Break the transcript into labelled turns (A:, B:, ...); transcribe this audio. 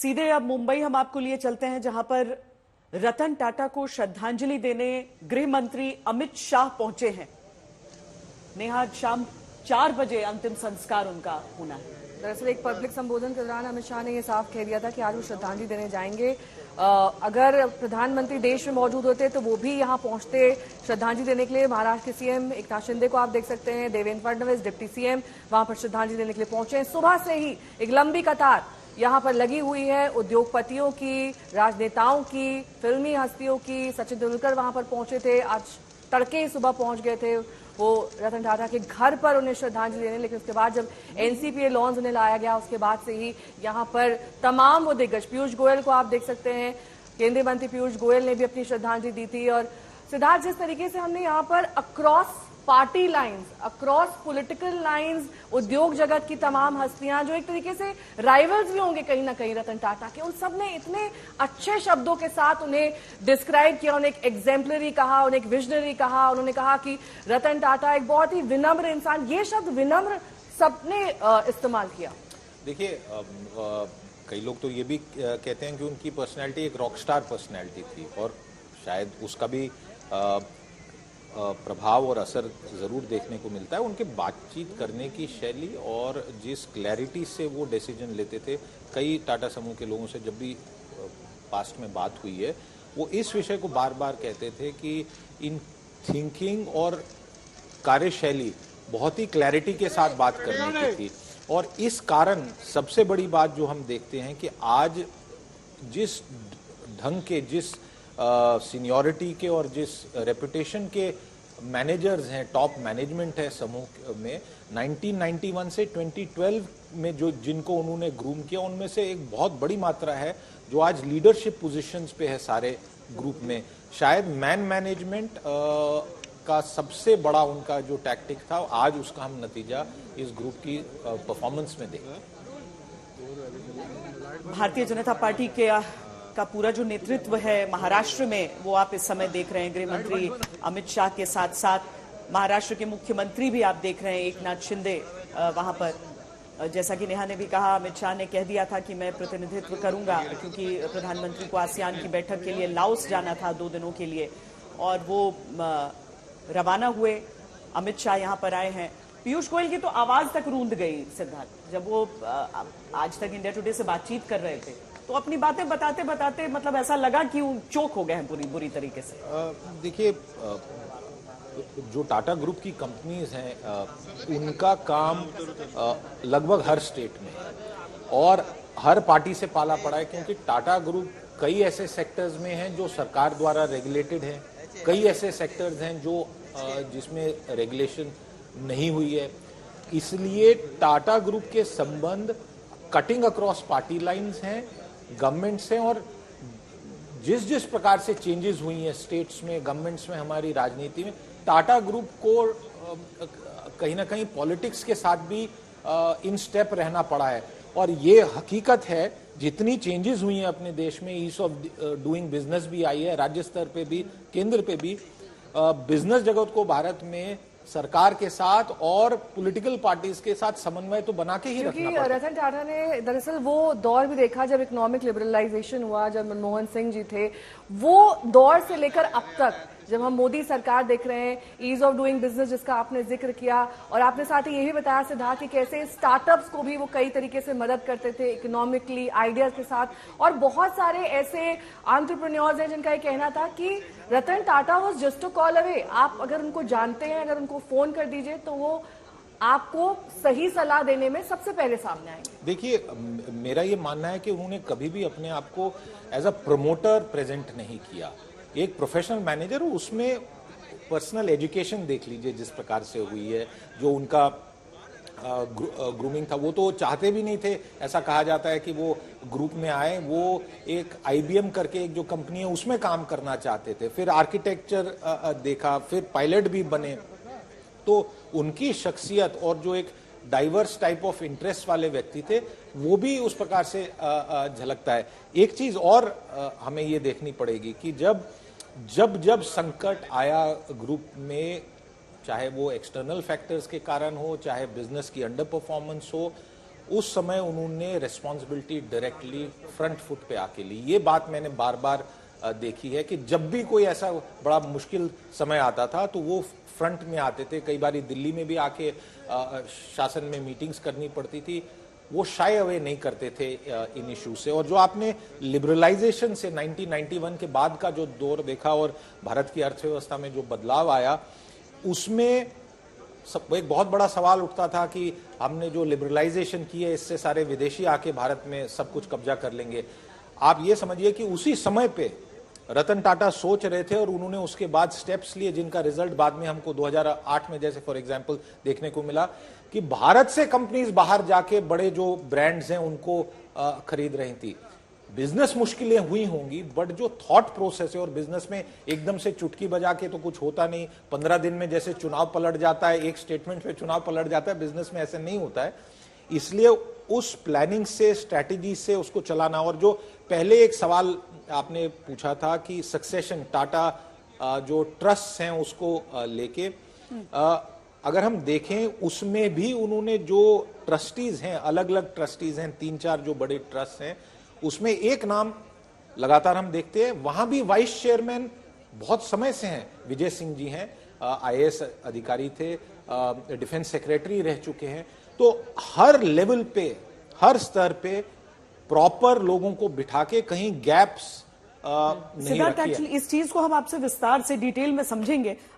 A: सीधे अब मुंबई हम आपको लिए चलते हैं, जहां पर रतन टाटा को श्रद्धांजलि देने गृह मंत्री अमित शाह पहुंचे हैं। नेहा, शाम 4 बजे अंतिम संस्कार उनका होना है।
B: दरअसल एक पब्लिक संबोधन के दौरान अमित शाह ने यह साफ कह दिया था कि आज वो श्रद्धांजलि देने जाएंगे। अगर प्रधानमंत्री देश में मौजूद होते तो वो भी यहाँ पहुंचते श्रद्धांजलि देने के लिए। महाराष्ट्र के सीएम एकनाथ शिंदे को आप देख सकते हैं, देवेंद्र फडणवीस डिप्टी सीएम वहां पर श्रद्धांजलि देने के लिए पहुंचे हैं। सुबह से ही एक लंबी कतार यहाँ पर लगी हुई है, उद्योगपतियों की, राजनेताओं की, फिल्मी हस्तियों की। सचिन तेंदुलकर वहां पर पहुंचे थे, आज तड़के ही सुबह पहुंच गए थे वो रतन टाटा के घर पर उन्हें श्रद्धांजलि देने। लेकिन उसके बाद जब एनसीपीए लॉन्स उन्हें लाया गया, उसके बाद से ही यहाँ पर तमाम वो दिग्गज, पीयूष गोयल को आप देख सकते हैं, केंद्रीय मंत्री पीयूष गोयल ने भी अपनी श्रद्धांजलि दी थी। और सिद्धार्थ, जिस तरीके से हमने यहाँ पर across party lines, across political lines, उद्योग जगत की तमाम हस्तियां जो एक तरीके से राइवल्स भी होंगे कहीं ना कहीं रतन टाटा के, उन सब ने इतने अच्छे शब्दों के साथ उन्हें डिस्क्राइब किया, उन्हें एक एग्जेम्पलरी कहा, उन्हें एक विजनरी कहा। उन्होंने कहा कि रतन टाटा एक बहुत ही विनम्र इंसान, ये शब्द विनम्र सबने इस्तेमाल किया।
C: देखिए, कई लोग तो ये भी कहते हैं कि उनकी पर्सनैलिटी एक रॉकस्टार पर्सनैलिटी थी और शायद उसका भी प्रभाव और असर जरूर देखने को मिलता है। उनके बातचीत करने की शैली और जिस क्लैरिटी से वो डिसीजन लेते थे, कई टाटा समूह के लोगों से जब भी पास्ट में बात हुई है, वो इस विषय को बार बार कहते थे कि इन थिंकिंग और कार्यशैली बहुत ही क्लैरिटी के साथ बात करने की थी। और इस कारण सबसे बड़ी बात जो हम देखते हैं कि आज जिस ढंग के, जिस सीनियरिटी के और जिस रेपुटेशन के मैनेजर्स हैं, टॉप मैनेजमेंट है समूह में, 1991 से 2012 में जो जिनको उन्होंने ग्रूम किया, उनमें से एक बहुत बड़ी मात्रा है जो आज लीडरशिप पोजीशंस पे है सारे ग्रुप में। शायद मैन मैनेजमेंट का सबसे बड़ा उनका जो टैक्टिक था, आज उसका हम नतीजा इस ग्रुप की परफॉर्मेंस में देखते हैं।
A: भारतीय जनता पार्टी का पूरा जो नेतृत्व है महाराष्ट्र में, वो आप इस समय देख रहे हैं। गृह मंत्री अमित शाह के साथ साथ महाराष्ट्र के मुख्यमंत्री भी आप देख रहे हैं, एकनाथ शिंदे वहां पर। जैसा कि नेहा ने भी कहा, अमित शाह ने कह दिया था कि मैं प्रतिनिधित्व करूंगा, क्योंकि प्रधानमंत्री को आसियान की बैठक के लिए लाओस जाना था 2 दिनों के लिए, और वो रवाना हुए। अमित शाह यहाँ पर आए हैं। पीयूष गोयल की तो आवाज तक रूंध गई सिद्धार्थ, जब वो आज तक इंडिया टुडे से बातचीत कर रहे थे, तो अपनी बातें बताते बताते मतलब ऐसा लगा कि वो चोक हो गए हैं बुरी तरीके से।
C: देखिए, जो टाटा ग्रुप की कंपनीज हैं, उनका काम लगभग हर स्टेट में और हर पार्टी से पाला पड़ा है, क्योंकि टाटा ग्रुप कई ऐसे सेक्टर्स में हैं जो सरकार द्वारा रेगुलेटेड हैं, कई ऐसे सेक्टर्स हैं जो जिसमें रेगुलेशन नहीं हुई है। इसलिए टाटा ग्रुप के संबंध कटिंग अक्रॉस पार्टी लाइंस हैं, गवर्नमेंट से, और जिस जिस प्रकार से चेंजेस हुई हैं स्टेट्स में, गवर्नमेंट्स में, हमारी राजनीति में, टाटा ग्रुप को कहीं ना कहीं पॉलिटिक्स के साथ भी इन स्टेप रहना पड़ा है। और ये हकीकत है, जितनी चेंजेस हुई हैं अपने देश में, ईज ऑफ डूइंग बिजनेस भी आई है, राज्य स्तर पे भी, केंद्र पे भी, बिजनेस जगत को भारत में सरकार के साथ और पॉलिटिकल पार्टीज के साथ समन्वय तो बना के ही रखना पड़ता है।
B: रतन टाटा ने दरअसल वो दौर भी देखा जब इकोनॉमिक लिबरलाइजेशन हुआ, जब मनमोहन सिंह जी थे, वो दौर से लेकर अब तक जब हम मोदी सरकार देख रहे हैं, ईज ऑफ डूइंग बिजनेस जिसका आपने जिक्र किया, और आपने साथ ही ये भी बताया सिद्धार्थ कि कैसे स्टार्टअप्स को भी वो कई तरीके से मदद करते थे इकोनॉमिकली, आइडियाज के साथ। और बहुत सारे ऐसे एंटरप्रेन्योर्स हैं जिनका ये कहना था कि Ratan Tata was just a call away. आप अगर उनको जानते हैं, अगर उनको फोन कर दीजिए, तो वो आपको सही सलाह देने में सबसे पहले सामने आएंगे।
C: देखिए, मेरा ये मानना है कि उन्होंने कभी भी अपने आप को एज अ प्रमोटर प्रेजेंट नहीं किया। एक प्रोफेशनल मैनेजर, उसमें पर्सनल एजुकेशन देख लीजिए जिस प्रकार से हुई है, जो उनका ग्रूमिंग था, वो तो चाहते भी नहीं थे। ऐसा कहा जाता है कि वो ग्रुप में आए, वो एक IBM करके एक जो कंपनी है उसमें काम करना चाहते थे, फिर आर्किटेक्चर देखा, फिर पायलट भी बने। तो उनकी शख्सियत और जो एक डाइवर्स टाइप ऑफ इंटरेस्ट वाले व्यक्ति थे, वो भी उस प्रकार से झलकता है। एक चीज और हमें ये देखनी पड़ेगी कि जब संकट आया ग्रुप में, चाहे वो एक्सटर्नल फैक्टर्स के कारण हो, चाहे बिजनेस की अंडर परफॉर्मेंस हो, उस समय उन्होंने रेस्पॉन्सिबिलिटी डायरेक्टली फ्रंट फुट पे आके ली। ये बात मैंने बार बार देखी है कि जब भी कोई ऐसा बड़ा मुश्किल समय आता था तो वो फ्रंट में आते थे। कई बार दिल्ली में भी आके शासन में मीटिंग्स करनी पड़ती थी, वो शाय अवे नहीं करते थे इन इश्यूज से। और जो आपने लिबरलाइजेशन से 1991 के बाद का जो दौर देखा और भारत की अर्थव्यवस्था में जो बदलाव आया, उसमें एक बहुत बड़ा सवाल उठता था कि हमने जो लिबरलाइजेशन की है इससे सारे विदेशी आके भारत में सब कुछ कब्जा कर लेंगे। आप ये समझिए कि उसी समय पे रतन टाटा सोच रहे थे और उन्होंने उसके बाद स्टेप्स लिए जिनका रिजल्ट बाद में हमको 2008 में जैसे फॉर एग्जांपल देखने को मिला कि भारत से कंपनीज बाहर जाके बड़े जो ब्रांड्स हैं उनको खरीद रही थी। बिजनेस मुश्किलें हुई होंगी, बट जो थॉट प्रोसेस है, और बिजनेस में एकदम से चुटकी बजा के तो कुछ होता नहीं, 15 दिन में जैसे चुनाव पलट जाता है, एक स्टेटमेंट पे चुनाव पलट जाता है, बिजनेस में ऐसे नहीं होता है। इसलिए उस प्लानिंग से, स्ट्रैटेजी से उसको चलाना। और जो पहले एक सवाल आपने पूछा था कि सक्सेशन, टाटा जो ट्रस्ट हैं उसको लेके, अगर हम देखें उसमें भी उन्होंने जो ट्रस्टीज हैं, अलग अलग ट्रस्टीज हैं, 3-4 जो बड़े ट्रस्ट हैं, उसमें एक नाम लगातार हम देखते हैं, वहां भी वाइस चेयरमैन बहुत समय से हैं, विजय सिंह जी हैं, IAS अधिकारी थे, डिफेंस सेक्रेटरी रह चुके हैं। तो हर लेवल पे, हर स्तर पे प्रॉपर लोगों को बिठा के कहीं गैप्स नहीं
A: सिद्धार्थ,
C: रखी है।
A: एक्चुअली इस चीज को हम आपसे विस्तार से डिटेल में समझेंगे।